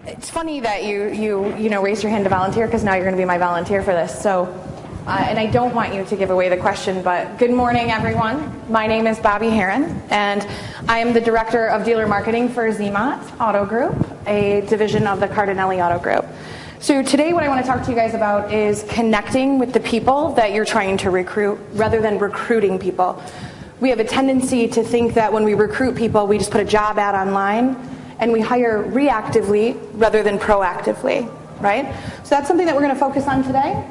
It's funny that you raised your hand to volunteer, because now you're going to be my volunteer for this. So, and I don't want you to give away the question, but good morning, everyone. My name is Bobbie Herron, and I am the Director of Dealer Marketing for Zmot Auto Group, a division of the Cardinelli Auto Group. So today what I want to talk to you guys about is connecting with the people that you're trying to recruit rather than recruiting people. We have a tendency to think that when we recruit people, we just put a job ad online and we hire reactively rather than proactively, right? So that's something that we're going to focus on today.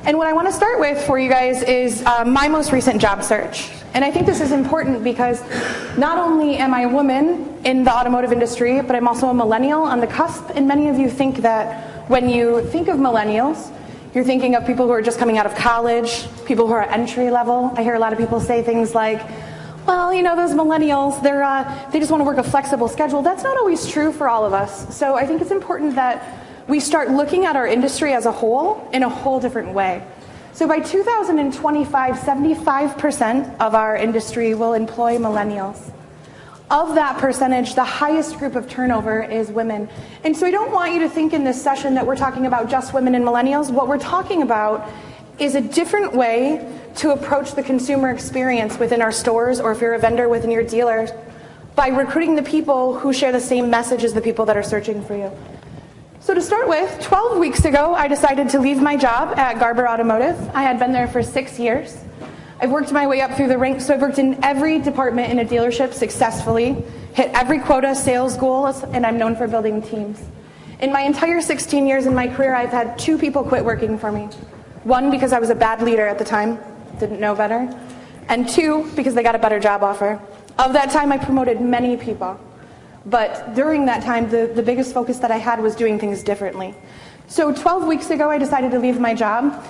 And what I want to start with for you guys is my most recent job search. And I think this is important because not only am I a woman in the automotive industry, but I'm also a millennial on the cusp. And many of you think that when you think of millennials, you're thinking of people who are just coming out of college, people who are entry level. I hear a lot of people say things like, well, you know, those millennials, they just want to work a flexible schedule. That's not always true for all of us. So I think it's important that we start looking at our industry as a whole in a whole different way. So by 2025, 75% of our industry will employ millennials. Of that percentage, the highest group of turnover is women. And so I don't want you to think in this session that we're talking about just women and millennials. What we're talking about is a different way to approach the consumer experience within our stores, or if you're a vendor within your dealers, by recruiting the people who share the same message as the people that are searching for you. So to start with, 12 weeks ago, I decided to leave my job at Garber Automotive. I had been there for 6 years. I've worked my way up through the ranks, so I've worked in every department in a dealership successfully, hit every quota, sales goals, and I'm known for building teams. In my entire 16 years in my career, I've had 2 people quit working for me. 1, because I was a bad leader at the time, didn't know better, and 2, because they got a better job offer. Of that time, I promoted many people. But during that time, the biggest focus that I had was doing things differently. So 12 weeks ago, I decided to leave my job.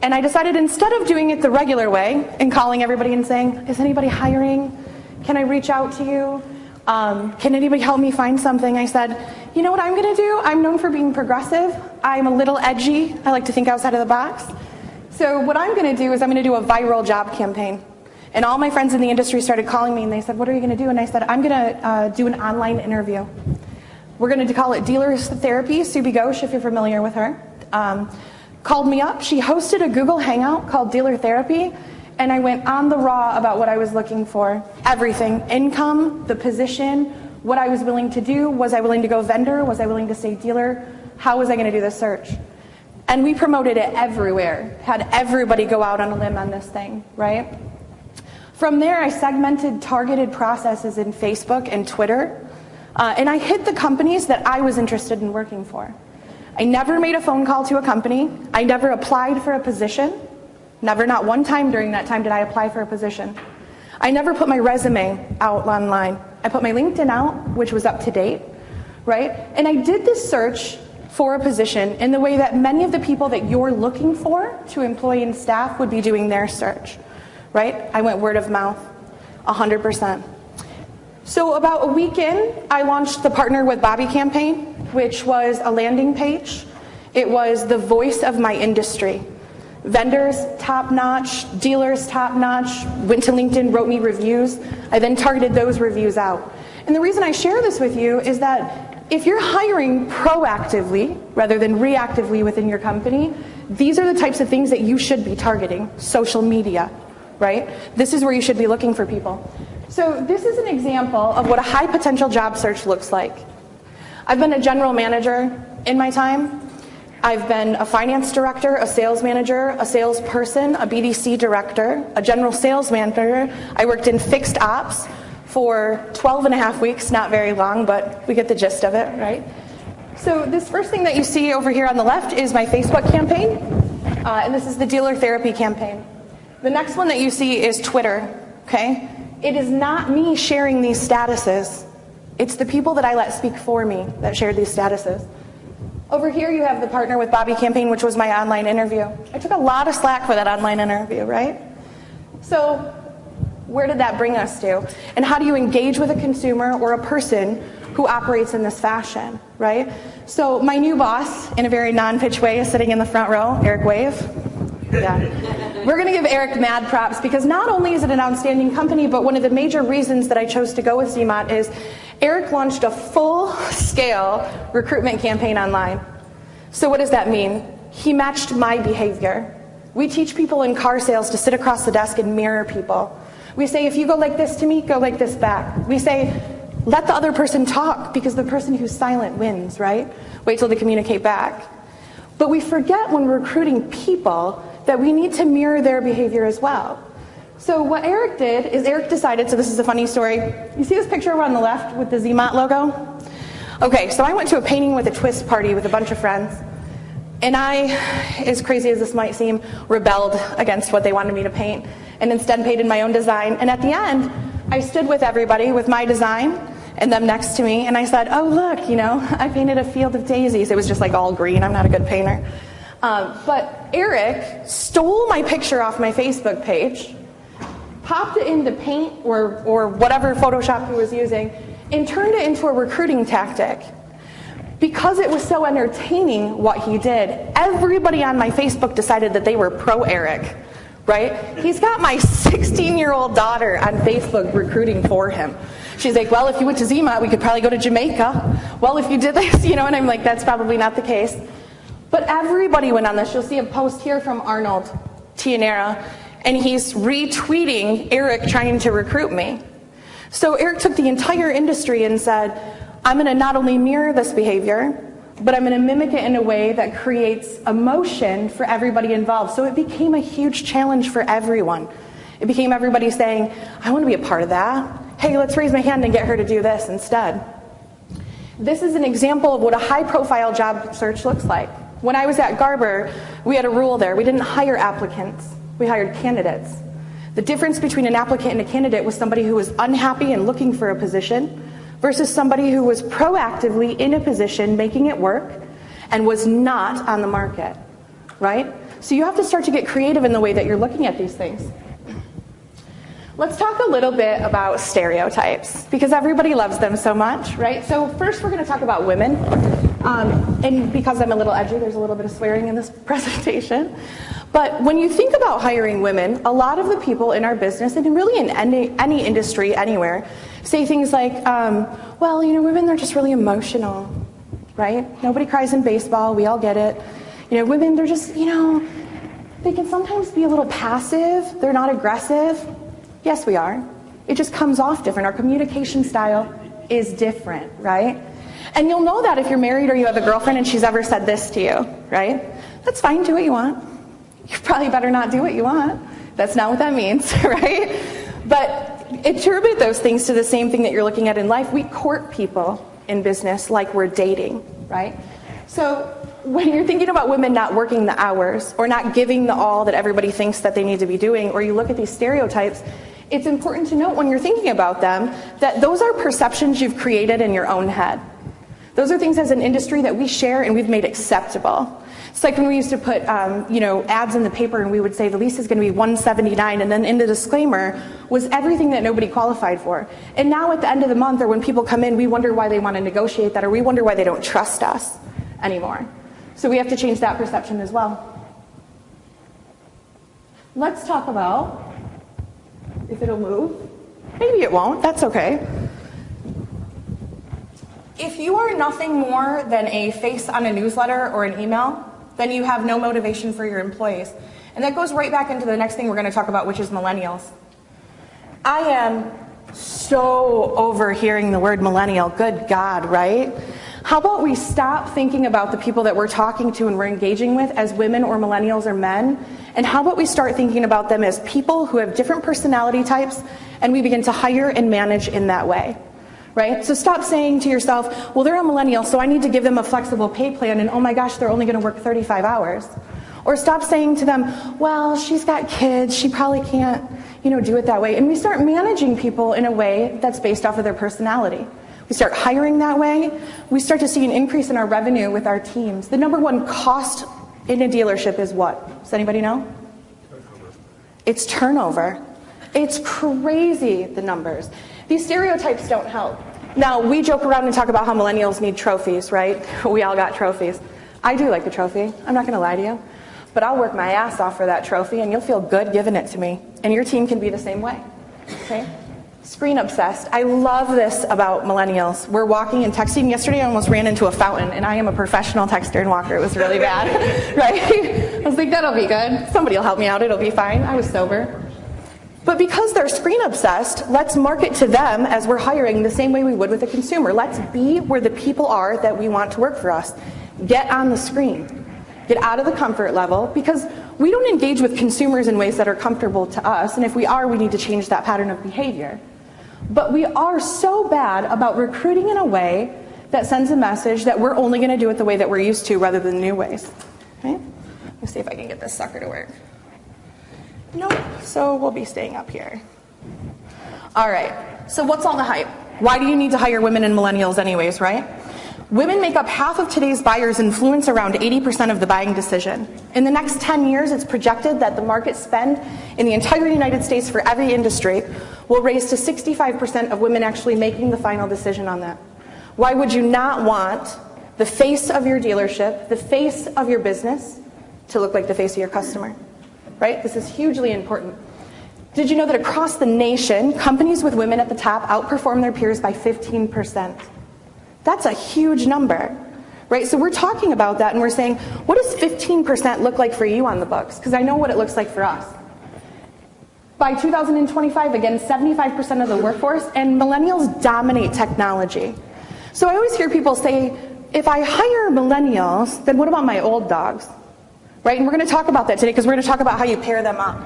And I decided, instead of doing it the regular way and calling everybody and saying, is anybody hiring? Can I reach out to you? Can anybody help me find something? I said, you know what I'm going to do? I'm known for being progressive. I'm a little edgy. I like to think outside of the box. So what I'm going to do is I'm going to do a viral job campaign. And all my friends in the industry started calling me, and they said, what are you going to do? And I said, I'm going to do an online interview. We're going to call it Dealer Therapy. Subi Ghosh, if you're familiar with her, called me up. She hosted a Google Hangout called Dealer Therapy, and I went on the raw about what I was looking for. Everything. Income, the position, what I was willing to do. Was I willing to go vendor? Was I willing to stay dealer? How was I going to do the search? And we promoted it everywhere. Had everybody go out on a limb on this thing, right? From there, I segmented targeted processes in Facebook and Twitter, and I hit the companies that I was interested in working for. I never made a phone call to a company. I never applied for a position. Never, not one time during that time did I apply for a position. I never put my resume out online. I put my LinkedIn out, which was up to date, right? And I did this search for a position in the way that many of the people that you're looking for to employ in staff would be doing their search, right? I went word of mouth, 100%. So about a week in, I launched the Partner with Bobbie campaign, which was a landing page. It was the voice of my industry. Vendors, top-notch. Dealers, top-notch. Went to LinkedIn, wrote me reviews. I then targeted those reviews out. And the reason I share this with you is that if you're hiring proactively rather than reactively within your company, these are the types of things that you should be targeting. Social media, right? This is where you should be looking for people. So this is an example of what a high potential job search looks like. I've been a general manager in my time. I've been a finance director, a sales manager, a salesperson, a BDC director, a general sales manager. I worked in fixed ops for 12 and a half weeks, not very long, but we get the gist of it, right? So this first thing that you see over here on the left is my Facebook campaign, and this is the Dealer Therapy campaign. The next one that you see is Twitter, okay? It is not me sharing these statuses. It's the people that I let speak for me that shared these statuses. Over here you have the Partner with Bobbie campaign, which was my online interview. I took a lot of slack for that online interview, right? So where did that bring us to? And how do you engage with a consumer or a person who operates in this fashion, right? So my new boss, in a very non-pitch way, is sitting in the front row. Eric, wave. Yeah. We're going to give Eric mad props because not only is it an outstanding company, but one of the major reasons that I chose to go with Zmot is Eric launched a full-scale recruitment campaign online. So what does that mean? He matched my behavior. We teach people in car sales to sit across the desk and mirror people. We say, if you go like this to me, go like this back. We say, let the other person talk, because the person who's silent wins, right? Wait till they communicate back. But we forget when we're recruiting people that we need to mirror their behavior as well. So what Eric did is Eric decided, so this is a funny story. You see this picture over on the left with the ZMOT logo? Okay, so I went to a painting with a twist party with a bunch of friends. And I, as crazy as this might seem, rebelled against what they wanted me to paint and instead painted my own design. And at the end, I stood with everybody with my design and them next to me, and I said, oh look, you know, I painted a field of daisies. It was just like all green. I'm not a good painter. But Eric stole my picture off my Facebook page, popped it into Paint or whatever Photoshop he was using, and turned it into a recruiting tactic. Because it was so entertaining what he did, everybody on my Facebook decided that they were pro-Eric, right? He's got my 16-year-old daughter on Facebook recruiting for him. She's like, well, if you went to Zima, we could probably go to Jamaica. Well, if you did this, you know, and I'm like, that's probably not the case. But everybody went on this. You'll see a post here from Arnold Tianera, and he's retweeting Eric trying to recruit me. So Eric took the entire industry and said, I'm going to not only mirror this behavior, but I'm going to mimic it in a way that creates emotion for everybody involved. So it became a huge challenge for everyone. It became everybody saying, I want to be a part of that. Hey, let's raise my hand and get her to do this instead. This is an example of what a high-profile job search looks like. When I was at Garber, we had a rule there. We didn't hire applicants. We hired candidates. The difference between an applicant and a candidate was somebody who was unhappy and looking for a position versus somebody who was proactively in a position, making it work, and was not on the market, right? So you have to start to get creative in the way that you're looking at these things. Let's talk a little bit about stereotypes, because everybody loves them so much, right? So first we're going to talk about women. And because I'm a little edgy, there's a little bit of swearing in this presentation. But when you think about hiring women, a lot of the people in our business, and really in any industry, anywhere, say things like, well, you know, women, they're just really emotional, right? Nobody cries in baseball, we all get it. You know, women, they're just, you know, they can sometimes be a little passive, they're not aggressive. Yes, we are. It just comes off different. Our communication style is different, right? And you'll know that if you're married or you have a girlfriend and she's ever said this to you, right? That's fine, do what you want. You probably better not do what you want. That's not what that means, right? But attribute those things to the same thing that you're looking at in life. We court people in business like we're dating, right? So when you're thinking about women not working the hours or not giving the all that everybody thinks that they need to be doing, or you look at these stereotypes, it's important to note when you're thinking about them that those are perceptions you've created in your own head. Those are things as an industry that we share and we've made acceptable. It's like when we used to put ads in the paper and we would say the lease is going to be $179, and then in the disclaimer was everything that nobody qualified for. And now at the end of the month, or when people come in, we wonder why they want to negotiate that, or we wonder why they don't trust us anymore. So we have to change that perception as well. Let's talk about if it'll move. Maybe it won't, that's okay. If you are nothing more than a face on a newsletter or an email, then you have no motivation for your employees. And that goes right back into the next thing we're going to talk about, which is millennials. I am so over hearing the word millennial. Good God, right? How about we stop thinking about the people that we're talking to and we're engaging with as women or millennials or men, and how about we start thinking about them as people who have different personality types, and we begin to hire and manage in that way. Right? So stop saying to yourself, well, they're a millennial, so I need to give them a flexible pay plan, and oh my gosh, they're only going to work 35 hours. Or stop saying to them, well, she's got kids, she probably can't, do it that way. And we start managing people in a way that's based off of their personality. We start hiring that way. We start to see an increase in our revenue with our teams. The number one cost in a dealership is what? Does anybody know? Turnover. It's turnover. It's crazy, the numbers. These stereotypes don't help. Now, we joke around and talk about how millennials need trophies, right? We all got trophies. I do like a trophy. I'm not going to lie to you. But I'll work my ass off for that trophy, and you'll feel good giving it to me. And your team can be the same way, okay? Screen obsessed. I love this about millennials. We're walking and texting. Yesterday I almost ran into a fountain, and I am a professional texter and walker. It was really bad, right? I was like, that'll be good. Somebody will help me out. It'll be fine. I was sober. But because they're screen obsessed, let's market to them as we're hiring the same way we would with a consumer. Let's be where the people are that we want to work for us. Get on the screen. Get out of the comfort level, because we don't engage with consumers in ways that are comfortable to us, and if we are, we need to change that pattern of behavior. But we are so bad about recruiting in a way that sends a message that we're only going to do it the way that we're used to rather than new ways. Okay? Let's see if I can get this sucker to work. Nope, so we'll be staying up here. All right, so what's all the hype? Why do you need to hire women and millennials anyways, right? Women make up half of today's buyers, influence around 80% of the buying decision. In the next 10 years, it's projected that the market spend in the entire United States for every industry will raise to 65% of women actually making the final decision on that. Why would you not want the face of your dealership, the face of your business, to look like the face of your customer? Right? This is hugely important. Did you know that across the nation, companies with women at the top outperform their peers by 15%? That's a huge number, right? So we're talking about that and we're saying, what does 15% look like for you on the books? Because I know what it looks like for us. By 2025, again, 75% of the workforce, and millennials dominate technology. So I always hear people say, if I hire millennials, then what about my old dogs? Right? And we're going to talk about that today because we're going to talk about how you pair them up.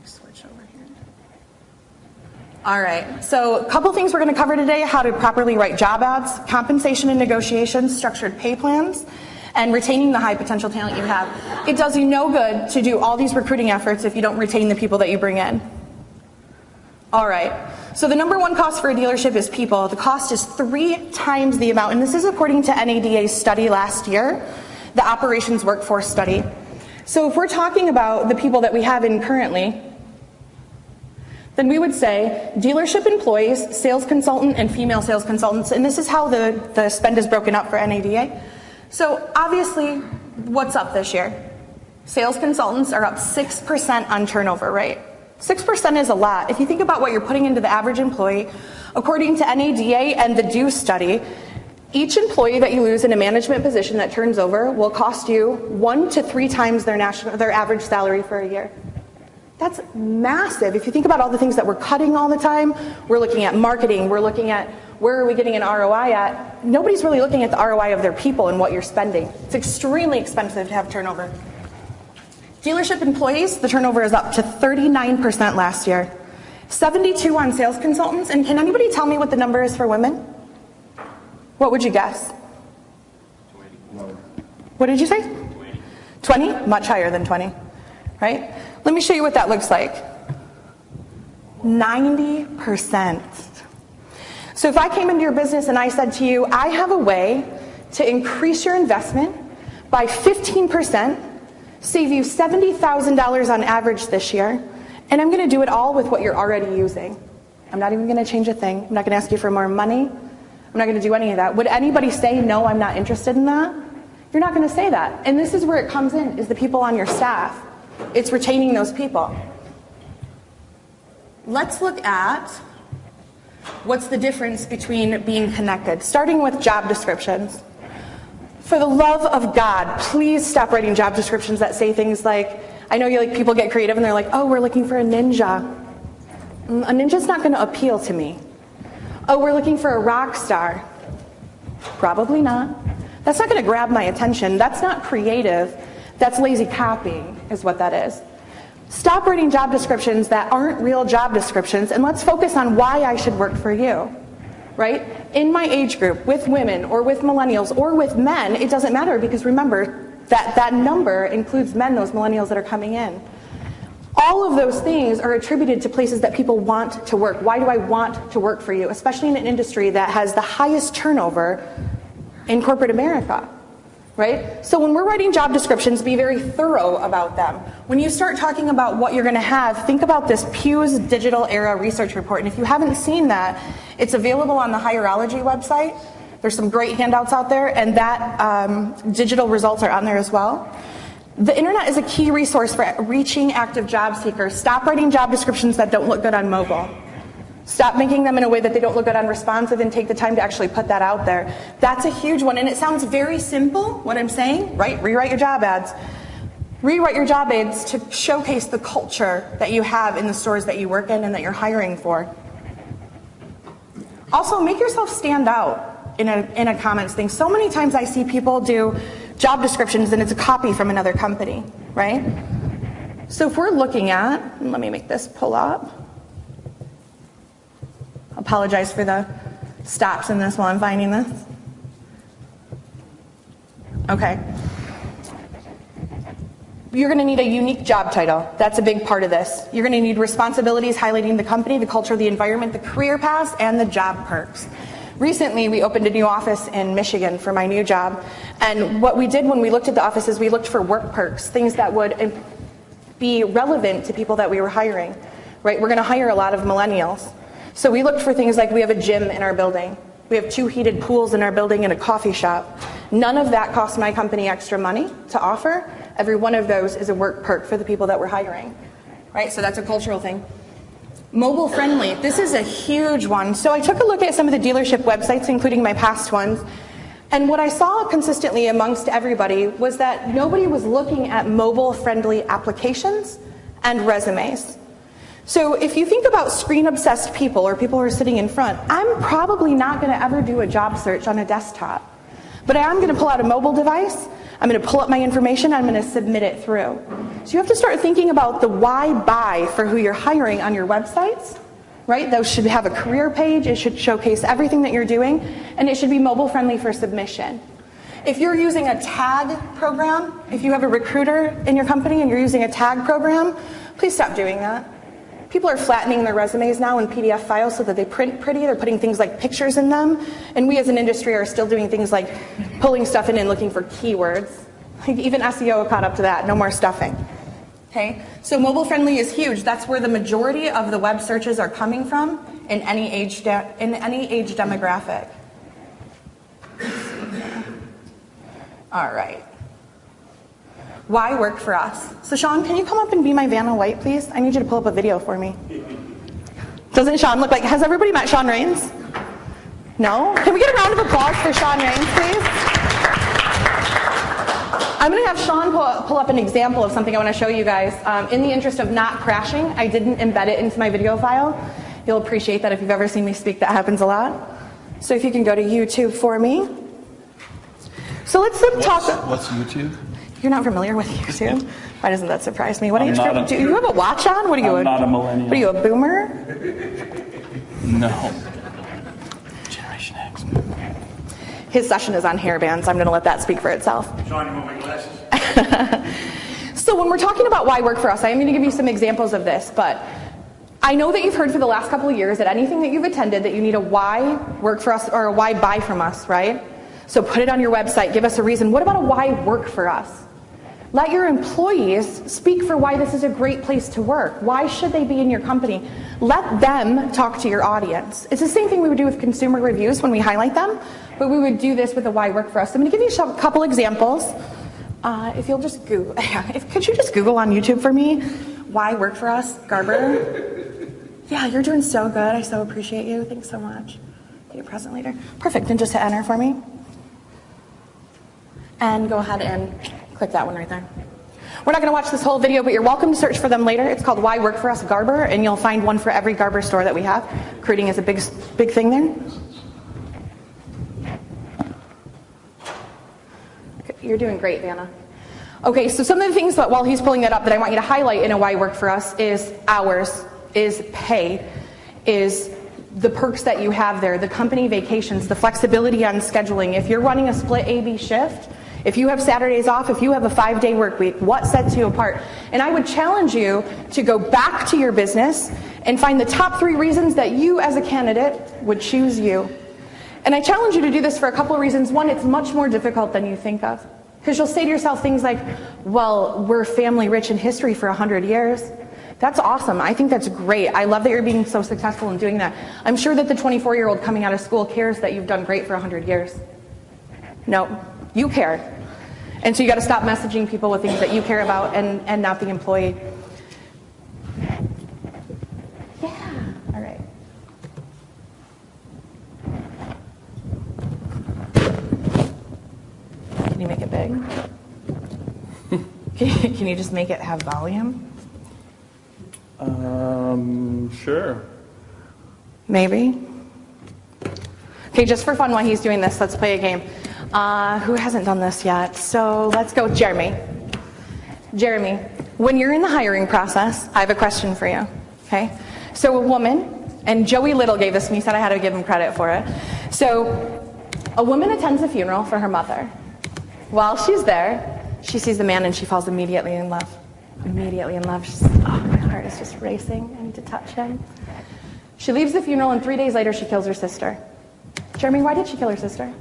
Switch over here. All right, so a couple things we're going to cover today: how to properly write job ads, compensation and negotiations, structured pay plans, and retaining the high potential talent you have. It does you no good to do all these recruiting efforts if you don't retain the people that you bring in. All right, so the number one cost for a dealership is people. The cost is 3 times the amount, and this is according to NADA's study last year, the operations workforce study. So if we're talking about the people that we have in currently, then we would say dealership employees, sales consultant, and female sales consultants, and this is how the spend is broken up for NADA. So obviously, what's up this year? Sales consultants are up 6% on turnover rate. 6% is a lot. If you think about what you're putting into the average employee, according to NADA and the DO study, each employee that you lose in a management position that turns over will cost you 1 to 3 times their average salary for a year. That's massive. If you think about all the things that we're cutting all the time, we're looking at marketing, we're looking at where are we getting an ROI at. Nobody's really looking at the ROI of their people and what you're spending. It's extremely expensive to have turnover. Dealership employees, the turnover is up to 39% last year. 72 on sales consultants, and can anybody tell me what the number is for women? What would you guess? 20. What did you say? 20? Much higher than 20, right? Let me show you what that looks like. 90%. So if I came into your business and I said to you, I have a way to increase your investment by 15%, save you $70,000 on average this year, and I'm going to do it all with what you're already using. I'm not even going to change a thing. I'm not going to ask you for more money. I'm not going to do any of that. Would anybody say, no, I'm not interested in that? You're not going to say that. And this is where it comes in, is the people on your staff. It's retaining those people. Let's look at what's the difference between being connected, starting with job descriptions. For the love of God, please stop writing job descriptions that say things like, I know people get creative and they're like, oh, we're looking for a ninja. A ninja's not going to appeal to me. Oh, we're looking for a rock star. Probably not. That's not going to grab my attention. That's not creative. That's lazy copying, is what that is. Stop writing job descriptions that aren't real job descriptions, and let's focus on why I should work for you, right? In my age group, with women, or with millennials, or with men, it doesn't matter, because remember, that number includes men, those millennials that are coming in. All of those things are attributed to places that people want to work. Why do I want to work for you, especially in an industry that has the highest turnover in corporate America, right? So when we're writing job descriptions, be very thorough about them. When you start talking about what you're going to have, think about this Pew's Digital Era Research Report. And if you haven't seen that, it's available on the Hirology website. There's some great handouts out there, and that digital results are on there as well. The internet is a key resource for reaching active job seekers. Stop writing job descriptions that don't look good on mobile. Stop making them in a way that they don't look good unresponsive and take the time to actually put that out there. That's a huge one, and it sounds very simple, what I'm saying, right? Rewrite your job ads. Rewrite your job ads to showcase the culture that you have in the stores that you work in and that you're hiring for. Also, make yourself stand out in a comments thing. So many times I see people do job descriptions and it's a copy from another company, right? So if we're looking at, let me make this pull up. Apologize for the stops in this while I'm finding this. Okay. You're going to need a unique job title. That's a big part of this. You're going to need responsibilities highlighting the company, the culture, the environment, the career paths, and the job perks. Recently, we opened a new office in Michigan for my new job. And what we did when we looked at the office is we looked for work perks, things that would be relevant to people that we were hiring. Right? We're going to hire a lot of millennials. So we looked for things like we have a gym in our building. We have 2 heated pools in our building and a coffee shop. None of that costs my company extra money to offer. Every one of those is a work perk for the people that we're hiring. Right? So that's a cultural thing. Mobile friendly. This is a huge one. So I took a look at some of the dealership websites, including my past ones. And what I saw consistently amongst everybody was that nobody was looking at mobile friendly applications and resumes. So if you think about screen-obsessed people or people who are sitting in front, I'm probably not going to ever do a job search on a desktop. But I am going to pull out a mobile device, I'm going to pull up my information, I'm going to submit it through. So you have to start thinking about the why buy for who you're hiring on your websites, right? Those should have a career page, it should showcase everything that you're doing, and it should be mobile-friendly for submission. If you're using a tag program, if you have a recruiter in your company and you're using a tag program, please stop doing that. People are flattening their resumes now in PDF files so that they print pretty. They're putting things like pictures in them. And we as an industry are still doing things like pulling stuff in and looking for keywords. Like even SEO caught up to that. No more stuffing. Okay? So mobile friendly is huge. That's where the majority of the web searches are coming from in any age demographic. All right. Why work for us? So Sean, can you come up and be my Vanna White, please? I need you to pull up a video for me. Doesn't Sean look like, has everybody met Sean Rains? No? Can we get a round of applause for Sean Rains, please? I'm going to have Sean pull up an example of something I want to show you guys. In the interest of not crashing, I didn't embed it into my video file. You'll appreciate that if you've ever seen me speak. That happens a lot. So if you can go to YouTube for me. So let's talk. What's YouTube? You're not familiar with YouTube? Why doesn't that surprise me? What age group? Do you have a watch on? What are you? I'm not a millennial. What are you, a boomer? No. Generation X. His session is on hairbands. I'm going to let that speak for itself. Sean, you want my glasses? So when we're talking about why work for us, I am going to give you some examples of this, but I know that you've heard for the last couple of years that anything that you've attended that you need a why work for us or a why buy from us, right? So put it on your website, give us a reason. What about a why work for us? Let your employees speak for why this is a great place to work. Why should they be in your company? Let them talk to your audience. It's the same thing we would do with consumer reviews when we highlight them, but we would do this with a why work for us. I'm going to give you a couple examples. If you'll just Google, could you just Google on YouTube for me, why work for us, Garber? Yeah, you're doing so good. I so appreciate you. Thanks so much. Get your present later. Perfect. And just hit enter for me. And go ahead and click that one right there. We're not going to watch this whole video, but you're welcome to search for them later. It's called Why Work For Us Garber, and you'll find one for every Garber store that we have. Recruiting is a big thing there. You're doing great, Vanna. Okay, so some of the things that while he's pulling that up that I want you to highlight in a Why Work For Us is hours, is pay, is the perks that you have there, the company vacations, the flexibility on scheduling. If you're running a split A-B shift, if you have Saturdays off, if you have a 5-day work week, what sets you apart? And I would challenge you to go back to your business and find the top 3 reasons that you as a candidate would choose you. And I challenge you to do this for a couple of reasons. One, it's much more difficult than you think of. Because you'll say to yourself things like, well, we're family rich in history for 100 years. That's awesome. I think that's great. I love that you're being so successful in doing that. I'm sure that the 24-year-old coming out of school cares that you've done great for 100 years. No, you care. And so you got to stop messaging people with things that you care about and not the employee. Yeah, all right. Can you just make it have volume? Sure. Maybe. Okay, just for fun while he's doing this, let's play a game. Who hasn't done this yet? So let's go with Jeremy. Jeremy, when you're in the hiring process, I have a question for you, okay? So a woman, and Joey Little gave this to me, said I had to give him credit for it. So a woman attends a funeral for her mother. While she's there, she sees the man and she falls immediately in love. Immediately in love. She's, oh, my heart is just racing. I need to touch him. She leaves the funeral and 3 days later she kills her sister. Jeremy, why did she kill her sister?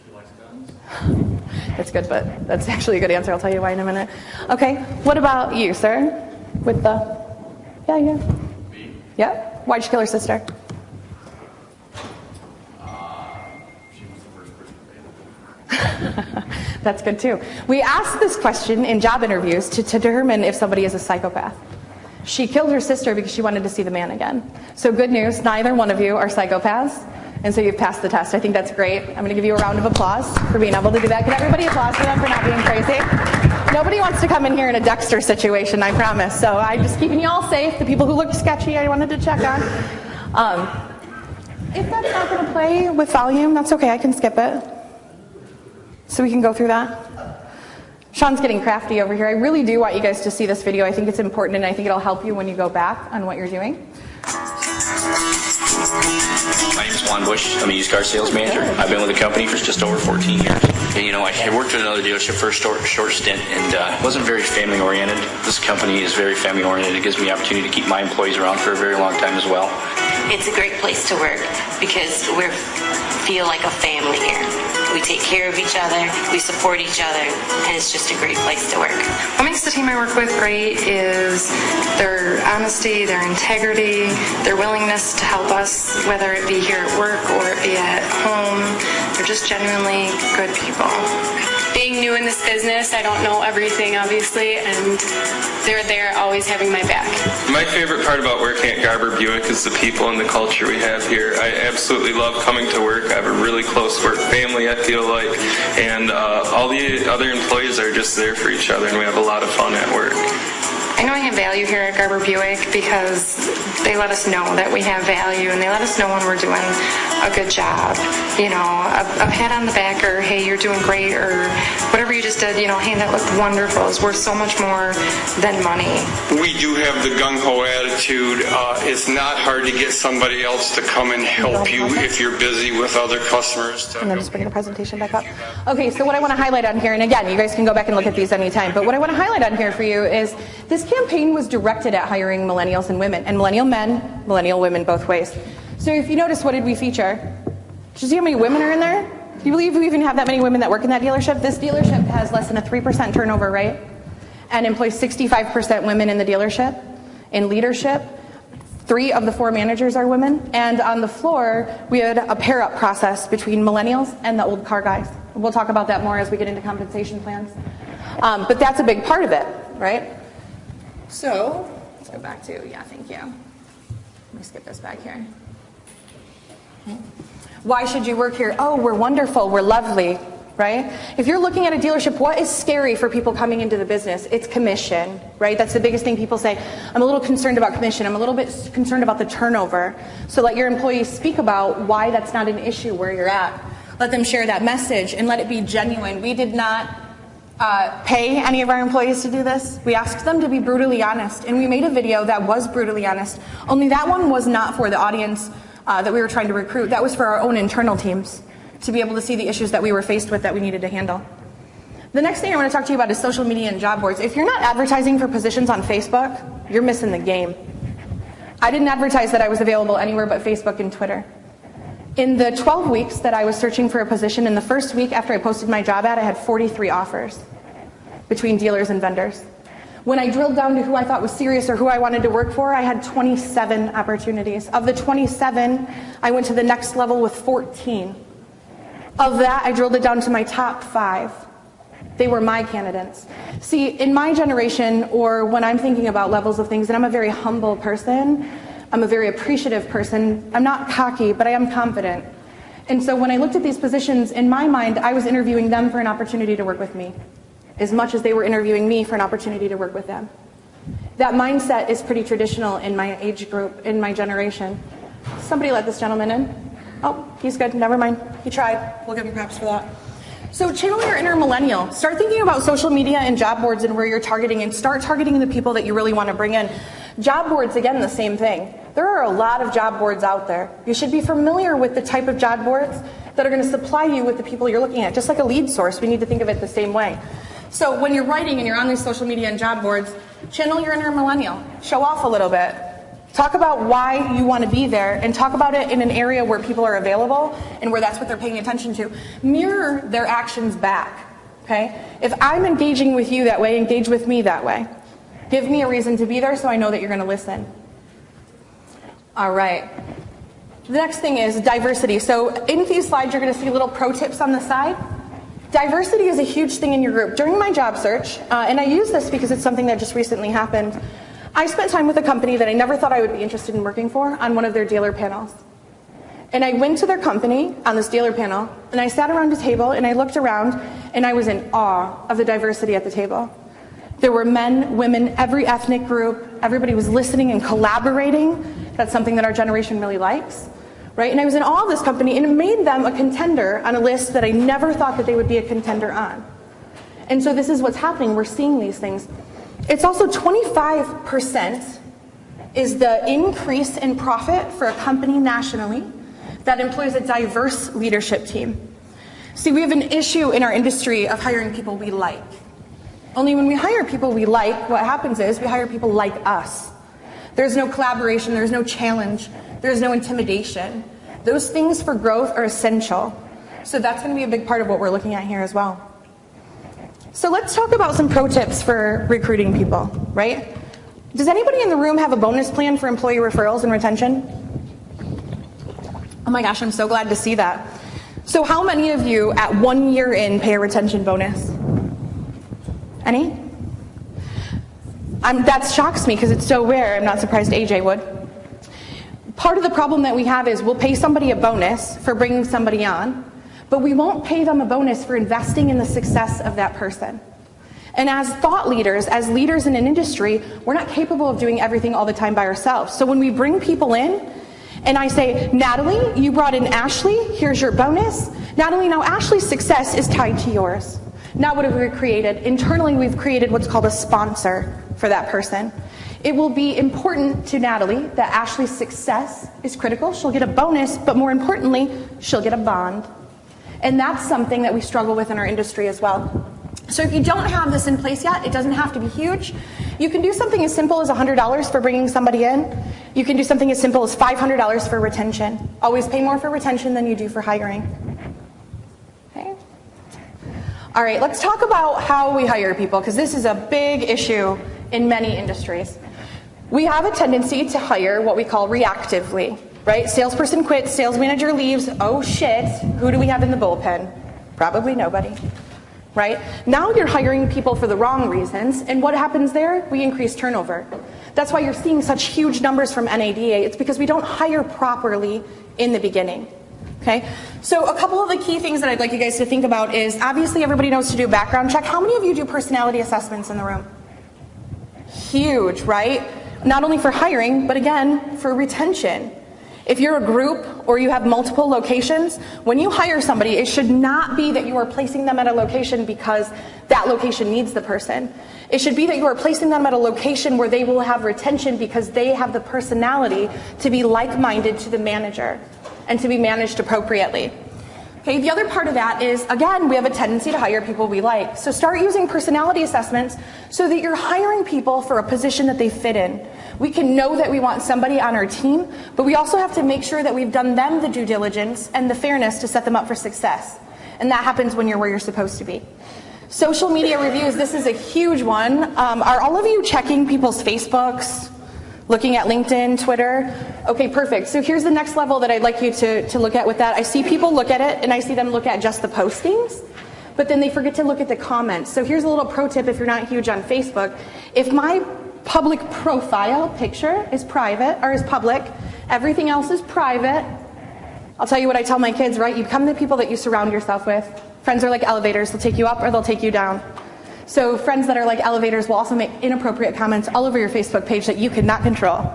She likes guns. That's good, but that's actually a good answer. I'll tell you why in a minute. Okay, what about you, sir? With the... Yeah. Me? Yeah? Why'd she kill her sister? She was the first person to pay. That's good too. We ask this question in job interviews to determine if somebody is a psychopath. She killed her sister because she wanted to see the man again. So good news, neither one of you are psychopaths, and so you've passed the test. I think that's great. I'm going to give you a round of applause for being able to do that. Can everybody applaud for them for not being crazy? Nobody wants to come in here in a Dexter situation, I promise. So I'm just keeping you all safe. The people who looked sketchy, I wanted to check on. If that's not going to play with volume, that's okay. I can skip it. So we can go through that. Sean's getting crafty over here. I really do want you guys to see this video. I think it's important, and I think it'll help you when you go back on what you're doing. My name is Juan Bush. I'm a used car sales manager. I've been with the company for just over 14 years. And, you know, I worked at another dealership for a short stint, and it wasn't very family-oriented. This company is very family-oriented. It gives me the opportunity to keep my employees around for a very long time as well. It's a great place to work because we feel like a family here. We take care of each other, we support each other, and it's just a great place to work. What makes the team I work with great is their honesty, their integrity, their willingness to help us, whether it be here at work or it be at home. They're just genuinely good people. Being new in this business, I don't know everything, obviously, and they're there always having my back. My favorite part about working at Garber Buick is the people and the culture we have here. I absolutely love coming to work. I have a really close work family, I feel like, and all the other employees are just there for each other, and we have a lot of fun at work. I know I have value here at Garber Buick because they let us know that we have value, and they let us know when we're doing a good job. You know, a pat on the back, or hey, you're doing great, or whatever you just did, you know, hey, that looked wonderful, is worth so much more than money. We do have the gung-ho attitude. It's not hard to get somebody else to come and help you if you're busy with other customers. And then just bring the presentation back up. Okay, so what I want to highlight on here, and again, you guys can go back and look at these anytime, but what I want to highlight on here for you is this campaign was directed at hiring millennials and women, and millennial men, millennial women, both ways. So if you notice, what did we feature? Did you see how many women are in there? Do you believe we even have that many women that work in that dealership? This dealership has less than a 3% turnover rate and employs 65% women in the dealership. In leadership, 3 of the 4 managers are women, and on the floor, we had a pair-up process between millennials and the old car guys. We'll talk about that more as we get into compensation plans. But that's a big part of it, right? So, let's go back to, yeah, thank you. Let me skip this back here. Why should you work here? Oh, we're wonderful, we're lovely, right? If you're looking at a dealership, what is scary for people coming into the business? It's commission, right? That's the biggest thing people say. I'm a little concerned about commission. I'm a little bit concerned about the turnover. So let your employees speak about why that's not an issue where you're at. Let them share that message and let it be genuine. We did not pay any of our employees to do this. We asked them to be brutally honest, and we made a video that was brutally honest, only that one was not for the audience that we were trying to recruit. That was for our own internal teams to be able to see the issues that we were faced with that we needed to handle. The next thing I want to talk to you about is social media and job boards. If you're not advertising for positions on Facebook, you're missing the game. I didn't advertise that I was available anywhere but Facebook and Twitter. In the 12 weeks that I was searching for a position, in the first week after I posted my job ad, I had 43 offers between dealers and vendors. When I drilled down to who I thought was serious or who I wanted to work for, I had 27 opportunities. Of the 27, I went to the next level with 14. Of that, I drilled it down to my top 5. They were my candidates. See, in my generation, or when I'm thinking about levels of things, and I'm a very humble person, I'm a very appreciative person, I'm not cocky, but I am confident. And so when I looked at these positions, in my mind, I was interviewing them for an opportunity to work with me, as much as they were interviewing me for an opportunity to work with them. That mindset is pretty traditional in my age group, in my generation. Somebody let this gentleman in. Oh, he's good, never mind. He tried, we'll give him props for that. So channel your inner millennial. Start thinking about social media and job boards and where you're targeting, and start targeting the people that you really want to bring in. Job boards, again, the same thing. There are a lot of job boards out there. You should be familiar with the type of job boards that are going to supply you with the people you're looking at. Just like a lead source, we need to think of it the same way. So when you're writing and you're on these social media and job boards, channel your inner millennial. Show off a little bit. Talk about why you want to be there, and talk about it in an area where people are available and where that's what they're paying attention to. Mirror their actions back, okay? If I'm engaging with you that way, engage with me that way. Give me a reason to be there so I know that you're going to listen. All right. The next thing is diversity. So in these slides, you're going to see little pro tips on the side. Diversity is a huge thing in your group. During my job search, and I use this because it's something that just recently happened, I spent time with a company that I never thought I would be interested in working for on one of their dealer panels. And I went to their company on this dealer panel, and I sat around a table, and I looked around, and I was in awe of the diversity at the table. There were men, women, every ethnic group. Everybody was listening and collaborating. That's something that our generation really likes, right? And I was in awe of this company, and it made them a contender on a list that I never thought that they would be a contender on. And so this is what's happening. We're seeing these things. It's also 25% is the increase in profit for a company nationally that employs a diverse leadership team. See, we have an issue in our industry of hiring people we like. Only when we hire people we like, what happens is we hire people like us. There's no collaboration, there's no challenge, there's no intimidation. Those things for growth are essential. So that's going to be a big part of what we're looking at here as well. So let's talk about some pro tips for recruiting people, right? Does anybody in the room have a bonus plan for employee referrals and retention? Oh my gosh, I'm so glad to see that. So how many of you at 1 year in pay a retention bonus? Any? That shocks me because it's so rare. I'm not surprised AJ would. Part of the problem that we have is we'll pay somebody a bonus for bringing somebody on, but we won't pay them a bonus for investing in the success of that person. And as thought leaders, as leaders in an industry, we're not capable of doing everything all the time by ourselves. So when we bring people in, and I say, Natalie, you brought in Ashley, here's your bonus. Natalie, now Ashley's success is tied to yours. Now what have we created? Internally, we've created what's called a sponsor for that person. It will be important to Natalie that Ashley's success is critical. She'll get a bonus, but more importantly, she'll get a bond. And that's something that we struggle with in our industry as well. So if you don't have this in place yet, it doesn't have to be huge. You can do something as simple as $100 for bringing somebody in. You can do something as simple as $500 for retention. Always pay more for retention than you do for hiring. Okay. All right, let's talk about how we hire people, because this is a big issue in many industries. We have a tendency to hire what we call reactively, right? Salesperson quits, sales manager leaves, oh shit, who do we have in the bullpen? Probably nobody, right? Now you're hiring people for the wrong reasons, and what happens there? We increase turnover. That's why you're seeing such huge numbers from NADA. It's because we don't hire properly in the beginning. Okay, so a couple of the key things that I'd like you guys to think about is, obviously everybody knows to do a background check. How many of you do personality assessments in the room? Huge, right? Not only for hiring, but again, for retention. If you're a group or you have multiple locations, when you hire somebody, it should not be that you are placing them at a location because that location needs the person. It should be that you are placing them at a location where they will have retention because they have the personality to be like-minded to the manager and to be managed appropriately. Okay, the other part of that is, again, we have a tendency to hire people we like. So start using personality assessments so that you're hiring people for a position that they fit in. We can know that we want somebody on our team, but we also have to make sure that we've done them the due diligence and the fairness to set them up for success. And that happens when you're where you're supposed to be. Social media reviews, this is a huge one. Are all of you checking people's Facebooks? Looking at LinkedIn, Twitter? Okay, perfect. So here's the next level that I'd like you to look at with that. I see people look at it, and I see them look at just the postings, but then they forget to look at the comments. So here's a little pro tip if you're not huge on Facebook. If my public profile picture is private, or is public, everything else is private, I'll tell you what I tell my kids, right? You become the people that you surround yourself with. Friends are like elevators. They'll take you up or they'll take you down. So friends that are like elevators will also make inappropriate comments all over your Facebook page that you cannot control.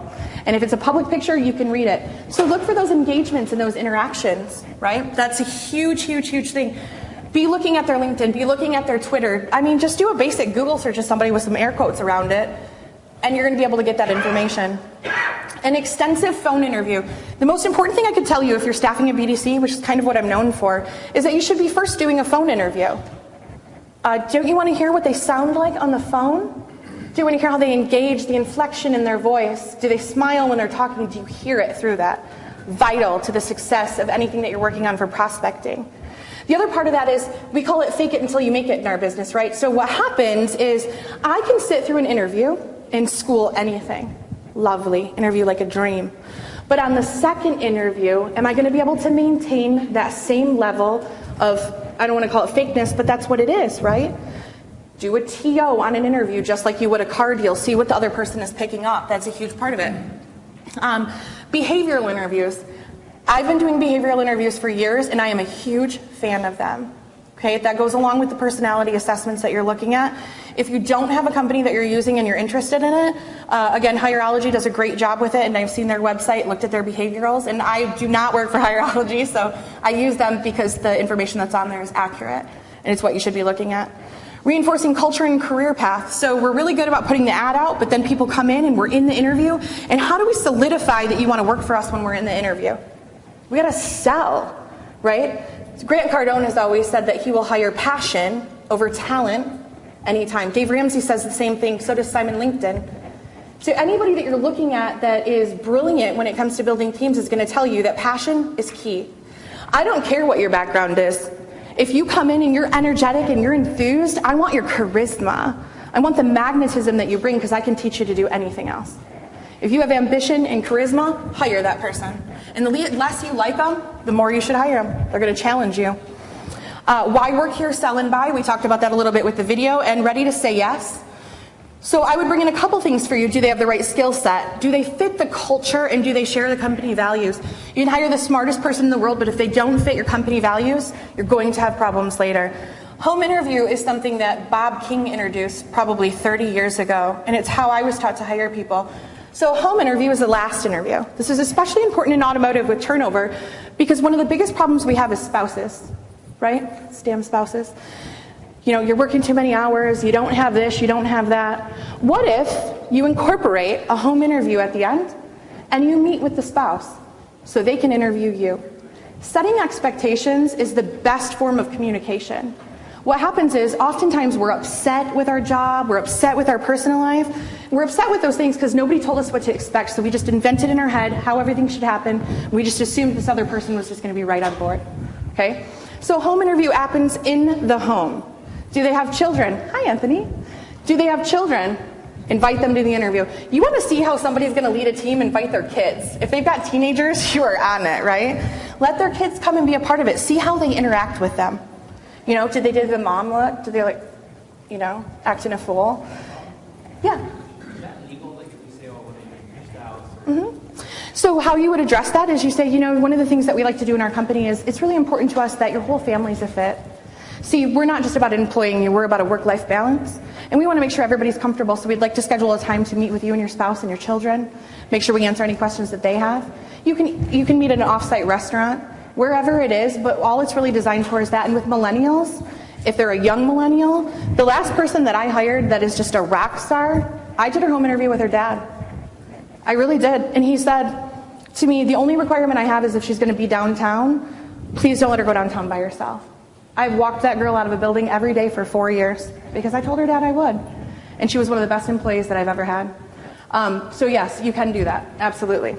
And if it's a public picture, you can read it. So look for those engagements and those interactions, right? That's a huge, huge, huge thing. Be looking at their LinkedIn, be looking at their Twitter. I mean, just do a basic Google search of somebody with some air quotes around it, and you're going to be able to get that information. An extensive phone interview. The most important thing I could tell you if you're staffing a BDC, which is kind of what I'm known for, is that you should be first doing a phone interview. Don't you want to hear what they sound like on the phone? Do you want to hear how they engage, the inflection in their voice? Do they smile when they're talking? Do you hear it through that? Vital to the success of anything that you're working on for prospecting. The other part of that is, we call it fake it until you make it in our business, right? So what happens is, I can sit through an interview and school anything. Lovely, interview like a dream. But on the second interview, am I going to be able to maintain that same level of, I don't want to call it fakeness, but that's what it is, right? Do a TO on an interview just like you would a car deal. See what the other person is picking up. That's a huge part of it. Behavioral interviews. I've been doing behavioral interviews for years, and I am a huge fan of them. Okay, that goes along with the personality assessments that you're looking at. If you don't have a company that you're using and you're interested in it, again, Hierology does a great job with it, and I've seen their website, looked at their behaviorals, and I do not work for Hierology, so I use them because the information that's on there is accurate, and it's what you should be looking at. Reinforcing culture and career path. So we're really good about putting the ad out, but then people come in and we're in the interview, and how do we solidify that you want to work for us when we're in the interview? We got to sell, right? Grant Cardone has always said that he will hire passion over talent anytime. Dave Ramsey says the same thing, so does Simon LinkedIn. So anybody that you're looking at that is brilliant when it comes to building teams is going to tell you that passion is key. I don't care what your background is. If you come in and you're energetic and you're enthused, I want your charisma. I want the magnetism that you bring, because I can teach you to do anything else. If you have ambition and charisma, hire that person. And the less you like them, the more you should hire them. They're going to challenge you. Why work here, sell and buy? We talked about that a little bit with the video. And ready to say yes. So I would bring in a couple things for you. Do they have the right skill set? Do they fit the culture, and do they share the company values? You can hire the smartest person in the world, but if they don't fit your company values, you're going to have problems later. Home interview is something that Bob King introduced probably 30 years ago, and it's how I was taught to hire people. So home interview is the last interview. This is especially important in automotive with turnover, because one of the biggest problems we have is spouses, right? It's damn spouses. You know, you're working too many hours, you don't have this, you don't have that. What if you incorporate a home interview at the end and you meet with the spouse so they can interview you? Setting expectations is the best form of communication. What happens is, oftentimes we're upset with our job, we're upset with our personal life, we're upset with those things because nobody told us what to expect, so we just invented in our head how everything should happen. We just assumed this other person was just going to be right on board. Okay? So home interview happens in the home. Do they have children? Hi, Anthony. Do they have children? Invite them to the interview. You want to see how somebody's going to lead a team? Invite their kids. If they've got teenagers, you are on it, right? Let their kids come and be a part of it. See how they interact with them. You know, did the mom look? Did they, like, you know, acting a fool? Yeah. Is that legal? Like, if you say, oh, when they use your spouse? Mm-hmm. So how you would address that is you say, you know, one of the things that we like to do in our company is it's really important to us that your whole family's a fit. See, we're not just about employing you, we're about a work-life balance. And we want to make sure everybody's comfortable, so we'd like to schedule a time to meet with you and your spouse and your children, make sure we answer any questions that they have. You can meet at an off-site restaurant, wherever it is, but all it's really designed for is that. And with millennials, if they're a young millennial, the last person that I hired that is just a rock star, I did her home interview with her dad. I really did. And he said to me, the only requirement I have is if she's going to be downtown, please don't let her go downtown by herself. I've walked that girl out of a building every day for 4 years because I told her dad I would. And she was one of the best employees that I've ever had. So yes, you can do that, absolutely.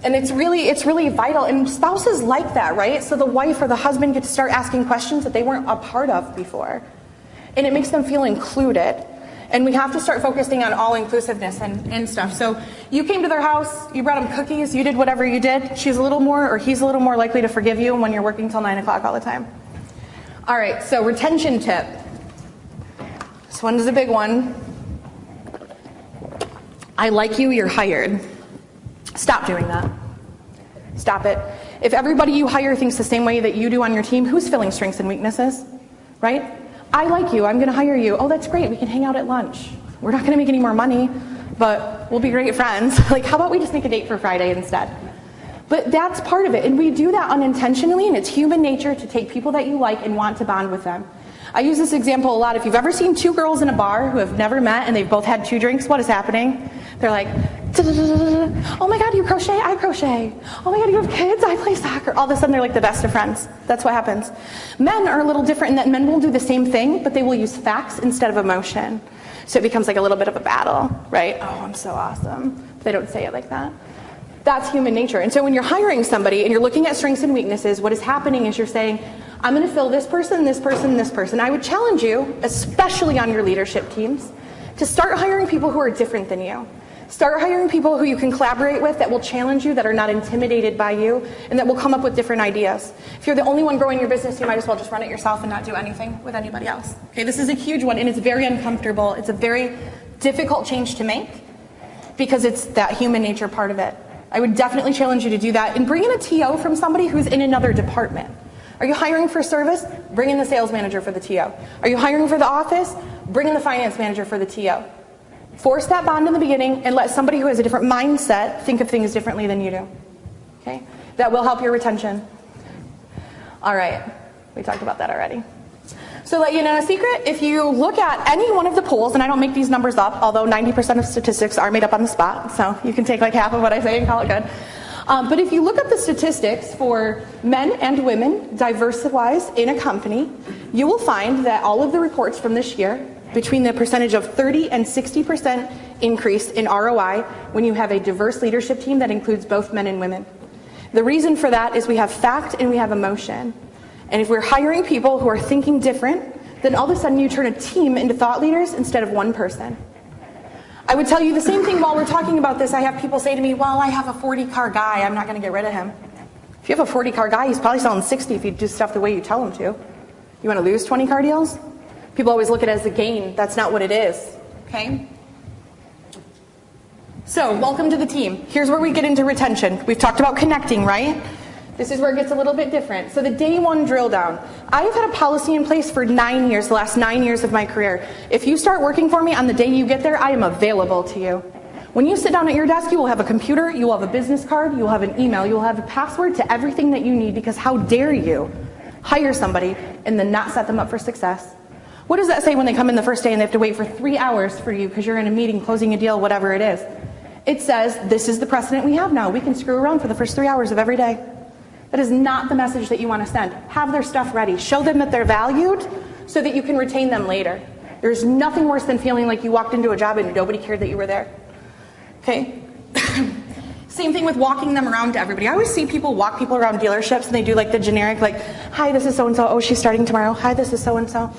And it's really vital, and spouses like that, right? So the wife or the husband get to start asking questions that they weren't a part of before. And it makes them feel included. And we have to start focusing on all-inclusiveness and stuff. So you came to their house, you brought them cookies, you did whatever you did. She's a little more, or he's a little more likely to forgive you when you're working till 9 o'clock all the time. All right, so retention tip. This one is a big one. I like you, you're hired. Stop doing that. Stop it. If everybody you hire thinks the same way that you do on your team, who's filling strengths and weaknesses, right? I like you, I'm gonna hire you. Oh, that's great, we can hang out at lunch. We're not gonna make any more money, but we'll be great friends. Like, how about we just make a date for Friday instead? But that's part of it, and we do that unintentionally, and it's human nature to take people that you like and want to bond with them. I use this example a lot. If you've ever seen two girls in a bar who have never met and they've both had 2 drinks, what is happening? They're like, oh my God, you crochet, I crochet. Oh my God, you have kids, I play soccer. All of a sudden they're like the best of friends. That's what happens. Men are a little different in that men will do the same thing, but they will use facts instead of emotion. So it becomes like a little bit of a battle, right? Oh, I'm so awesome. But they don't say it like that. That's human nature. And so when you're hiring somebody and you're looking at strengths and weaknesses, what is happening is you're saying, I'm going to fill this person, this person, this person. I would challenge you, especially on your leadership teams, to start hiring people who are different than you. Start hiring people who you can collaborate with, that will challenge you, that are not intimidated by you, and that will come up with different ideas. If you're the only one growing your business, you might as well just run it yourself and not do anything with anybody else. Okay, this is a huge one, and it's very uncomfortable. It's a very difficult change to make because it's that human nature part of it. I would definitely challenge you to do that, and bring in a TO from somebody who's in another department. Are you hiring for service? Bring in the sales manager for the TO. Are you hiring for the office? Bring in the finance manager for the TO. Force that bond in the beginning and let somebody who has a different mindset think of things differently than you do. Okay? That will help your retention. All right, we talked about that already. So let you know a secret, if you look at any one of the polls, and I don't make these numbers up, although 90% of statistics are made up on the spot, so you can take like half of what I say and call it good. But if you look at the statistics for men and women, diverse-wise, in a company, you will find that all of the reports from this year, between the percentage of 30 and 60% increase in ROI when you have a diverse leadership team that includes both men and women. The reason for that is we have fact and we have emotion. And if we're hiring people who are thinking different, then all of a sudden you turn a team into thought leaders instead of one person. I would tell you the same thing while we're talking about this. I have people say to me, well, I have a 40-car guy, I'm not going to get rid of him. If you have a 40-car guy, he's probably selling 60 if you do stuff the way you tell him to. You want to lose 20 car deals? People always look at it as a gain. That's not what it is. Okay? So, welcome to the team. Here's where we get into retention. We've talked about connecting, right? This is where it gets a little bit different. So the day one drill down. I've had a policy in place for 9 years, the last 9 years of my career. If you start working for me on the day you get there, I am available to you. When you sit down at your desk, you will have a computer, you will have a business card, you will have an email, you will have a password to everything that you need, because how dare you hire somebody and then not set them up for success? What does that say when they come in the first day and they have to wait for 3 hours for you because you're in a meeting, closing a deal, whatever it is? It says, this is the precedent we have now. We can screw around for the first 3 hours of every day. That is not the message that you want to send. Have their stuff ready. Show them that they're valued so that you can retain them later. There's nothing worse than feeling like you walked into a job and nobody cared that you were there. Okay? Same thing with walking them around to everybody. I always see people walk people around dealerships and they do like the generic, like, hi, this is so-and-so. Oh, she's starting tomorrow. Hi, this is so-and-so.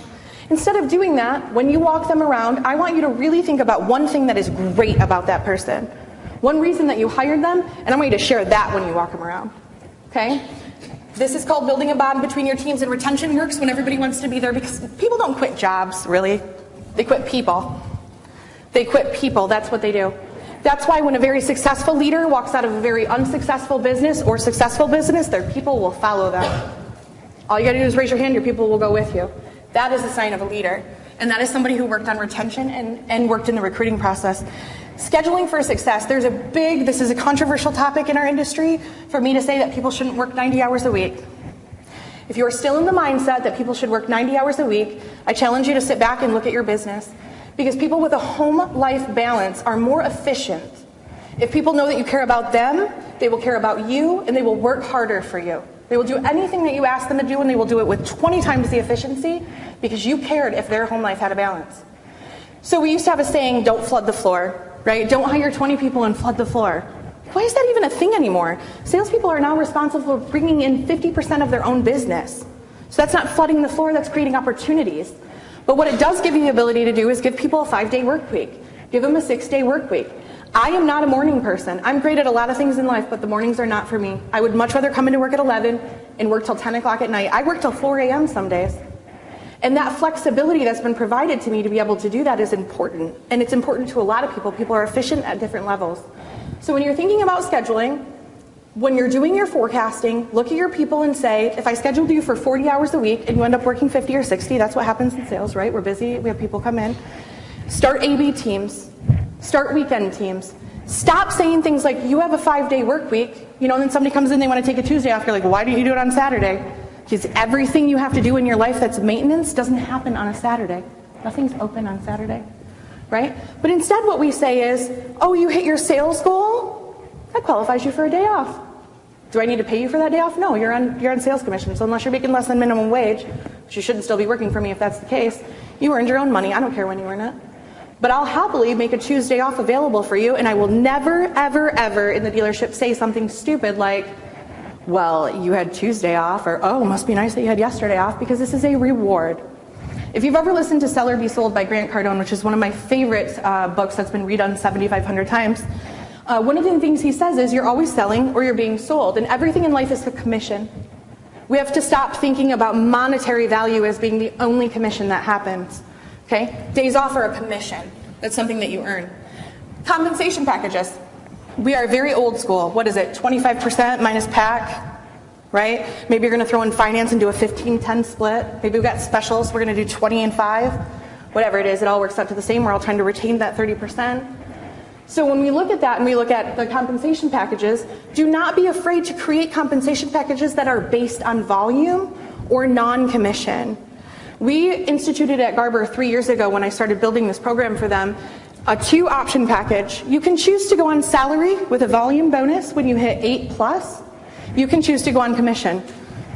Instead of doing that, when you walk them around, I want you to really think about one thing that is great about that person. One reason that you hired them, and I want you to share that when you walk them around. Okay? This is called building a bond between your teams, and retention works when everybody wants to be there, because people don't quit jobs, really. They quit people. They quit people. That's what they do. That's why when a very successful leader walks out of a very unsuccessful business or successful business, their people will follow them. All you got to do is raise your hand, your people will go with you. That is a sign of a leader. And that is somebody who worked on retention and worked in the recruiting process. Scheduling for success. This is a controversial topic in our industry for me to say that people shouldn't work 90 hours a week. If you are still in the mindset that people should work 90 hours a week, I challenge you to sit back and look at your business. Because people with a home-life balance are more efficient. If people know that you care about them, they will care about you, and they will work harder for you. They will do anything that you ask them to do, and they will do it with 20 times the efficiency because you cared if their home life had a balance. So we used to have a saying, don't flood the floor, right? Don't hire 20 people and flood the floor. Why is that even a thing anymore? Salespeople are now responsible for bringing in 50% of their own business. So that's not flooding the floor, that's creating opportunities. But what it does give you the ability to do is give people a 5-day work week. Give them a 6-day work week. I am not a morning person. I'm great at a lot of things in life, but the mornings are not for me. I would much rather come into work at 11 and work till 10 o'clock at night. I work till 4 a.m. some days. And that flexibility that's been provided to me to be able to do that is important. And it's important to a lot of people. People are efficient at different levels. So when you're thinking about scheduling, When you're doing your forecasting, look at your people and say, if I scheduled you for 40 hours a week and you end up working 50 or 60, that's what happens in sales, right? We're busy, we have people come in. Start AB teams, start weekend teams. Stop saying things like, you have a 5-day work week, and then somebody comes in, they want to take a Tuesday off, you're like, why didn't you do it on Saturday? Because everything you have to do in your life that's maintenance doesn't happen on a Saturday. Nothing's open on Saturday, right? But instead what we say is, oh, you hit your sales goal? That qualifies you for a day off. Do I need to pay you for that day off? No, you're on sales commission. So unless you're making less than minimum wage, which you shouldn't still be working for me if that's the case, you earned your own money. I don't care when you earn it. But I'll happily make a Tuesday off available for you, and I will never, ever, ever in the dealership say something stupid like, well, you had Tuesday off, or oh, must be nice that you had yesterday off, because this is a reward. If you've ever listened to Sell or Be Sold by Grant Cardone, which is one of my favorite books that's been redone 7,500 times, one of the things he says is you're always selling or you're being sold, and everything in life is a commission. We have to stop thinking about monetary value as being the only commission that happens. Okay? Days off are a commission. That's something that you earn. Compensation packages. We are very old school. What is it? 25% minus PAC, right? Maybe you're going to throw in finance and do a 15-10 split. Maybe we've got specials. We're going to do 20 and 5. Whatever it is, it all works out to the same. We're all trying to retain that 30%. So when we look at that and we look at the compensation packages, do not be afraid to create compensation packages that are based on volume or non-commission. We instituted at Garber 3 years ago when I started building this program for them, a 2-option package. You can choose to go on salary with a volume bonus when you hit 8+. You can choose to go on commission.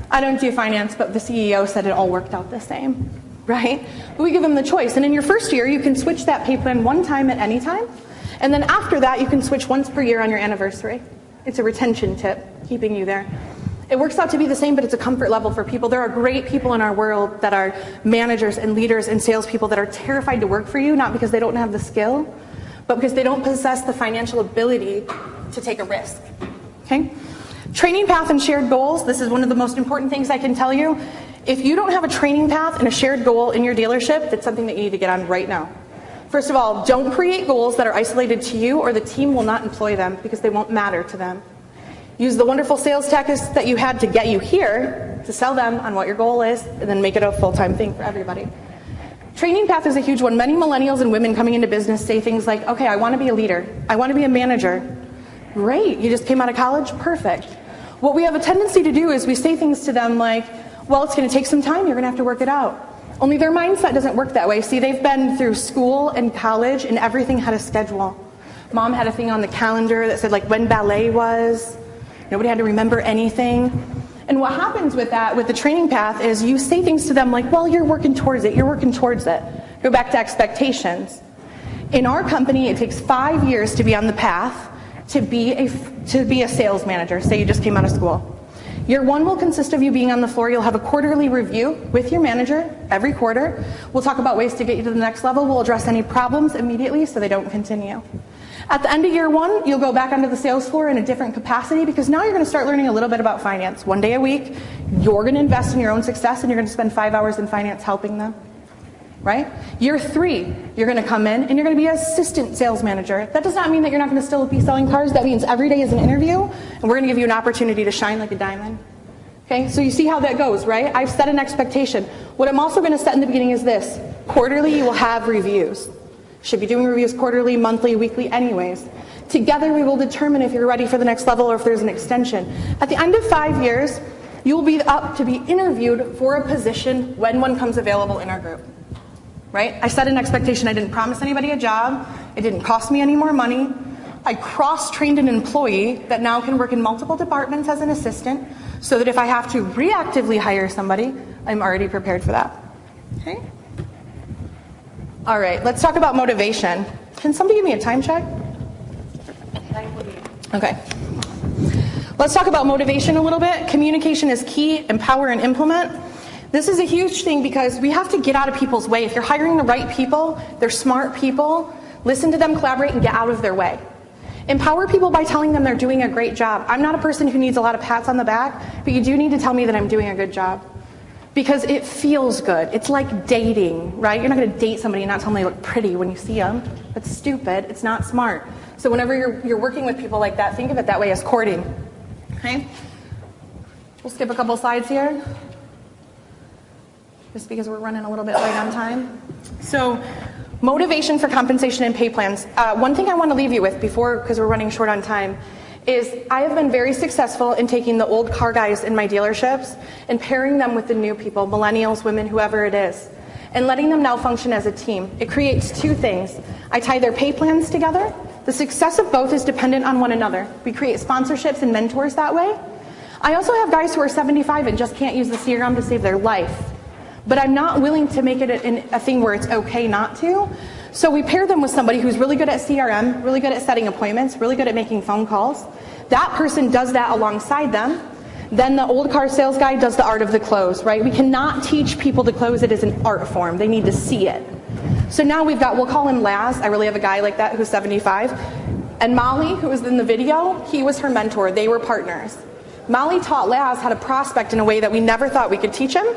I don't do finance, but the CEO said it all worked out the same, right? But we give them the choice. And in your first year, you can switch that pay plan one time at any time. And then after that, you can switch once per year on your anniversary. It's a retention tip, keeping you there. It works out to be the same, but it's a comfort level for people. There are great people in our world that are managers and leaders and salespeople that are terrified to work for you, not because they don't have the skill, but because they don't possess the financial ability to take a risk. Okay? Training path and shared goals. This is one of the most important things I can tell you. If you don't have a training path and a shared goal in your dealership, that's something that you need to get on right now. First of all, don't create goals that are isolated to you, or the team will not employ them because they won't matter to them. Use the wonderful sales tactics that you had to get you here to sell them on what your goal is, and then make it a full-time thing for everybody. Training path is a huge one. Many millennials and women coming into business say things like, okay, I want to be a leader. I want to be a manager. Great, you just came out of college? Perfect. What we have a tendency to do is we say things to them like, well, it's going to take some time. You're going to have to work it out. Only their mindset doesn't work that way. See, they've been through school and college, and everything had a schedule. Mom had a thing on the calendar that said like when ballet was. Nobody had to remember anything. And what happens with that, with the training path, is you say things to them like, well, you're working towards it. You're working towards it. Go back to expectations. In our company, it takes 5 years to be on the path to be a sales manager. Say you just came out of school. Year 1 will consist of you being on the floor. You'll have a quarterly review with your manager every quarter. We'll talk about ways to get you to the next level. We'll address any problems immediately so they don't continue. At the end of year 1, you'll go back onto the sales floor in a different capacity, because now you're going to start learning a little bit about finance. 1 day a week, you're going to invest in your own success, and you're going to spend 5 hours in finance helping them. Right? Year 3, you're going to come in and you're going to be an assistant sales manager. That does not mean that you're not going to still be selling cars. That means every day is an interview, and we're going to give you an opportunity to shine like a diamond. Okay? So you see how that goes, right? I've set an expectation. What I'm also going to set in the beginning is this. Quarterly, you will have reviews. Should be doing reviews quarterly, monthly, weekly anyways. Together, we will determine if you're ready for the next level or if there's an extension. At the end of 5 years, you will be up to be interviewed for a position when one comes available in our group. Right? I set an expectation. I didn't promise anybody a job. It didn't cost me any more money. I cross-trained an employee that now can work in multiple departments as an assistant, so that if I have to reactively hire somebody, I'm already prepared for that. Okay? All right, let's talk about motivation. Can somebody give me a time check? Okay. Let's talk about motivation a little bit. Communication is key. Empower and implement. This is a huge thing because we have to get out of people's way. If you're hiring the right people, they're smart people, listen to them, collaborate, and get out of their way. Empower people by telling them they're doing a great job. I'm not a person who needs a lot of pats on the back, but you do need to tell me that I'm doing a good job. Because it feels good. It's like dating, right? You're not going to date somebody and not tell them they look pretty when you see them. That's stupid. It's not smart. So whenever you're working with people like that, think of it that way as courting. Okay? We'll skip a couple slides here, just because we're running a little bit late on time. So, motivation for compensation and pay plans. One thing I want to leave you with before, because we're running short on time, is I have been very successful in taking the old car guys in my dealerships and pairing them with the new people, millennials, women, whoever it is, and letting them now function as a team. It creates two things. I tie their pay plans together. The success of both is dependent on one another. We create sponsorships and mentors that way. I also have guys who are 75 and just can't use the CRM to save their life. But I'm not willing to make it a thing where it's okay not to. So we pair them with somebody who's really good at CRM, really good at setting appointments, really good at making phone calls. That person does that alongside them. Then the old car sales guy does the art of the close, right? We cannot teach people to close it as an art form. They need to see it. So now we've got, we'll call him Laz. I really have a guy like that who's 75. And Molly, who was in the video, he was her mentor. They were partners. Molly taught Laz how to prospect in a way that we never thought we could teach him.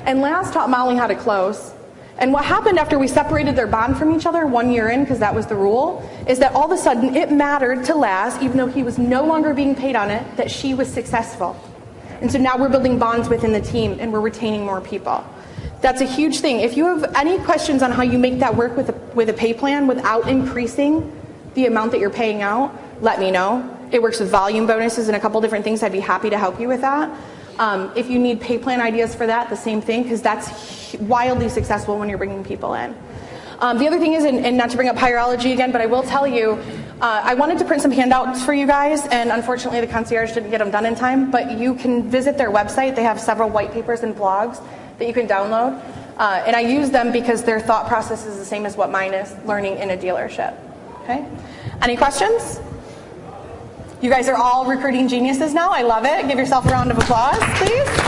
And Laz taught Molly how to close. And what happened after we separated their bond from each other 1 year in, because that was the rule, is that all of a sudden it mattered to Laz, even though he was no longer being paid on it, that she was successful. And so now we're building bonds within the team and we're retaining more people. That's a huge thing. If you have any questions on how you make that work with a pay plan without increasing the amount that you're paying out, let me know. It works with volume bonuses and a couple different things. I'd be happy to help you with that. If you need pay plan ideas for that, the same thing, because that's wildly successful when you're bringing people in. The other thing is, and not to bring up hierology again, but I will tell you, I wanted to print some handouts for you guys, and unfortunately the concierge didn't get them done in time, but you can visit their website. They have several white papers and blogs that you can download, and I use them because their thought process is the same as what mine is, learning in a dealership. Okay? Any questions? You guys are all recruiting geniuses now. I love it. Give yourself a round of applause, please.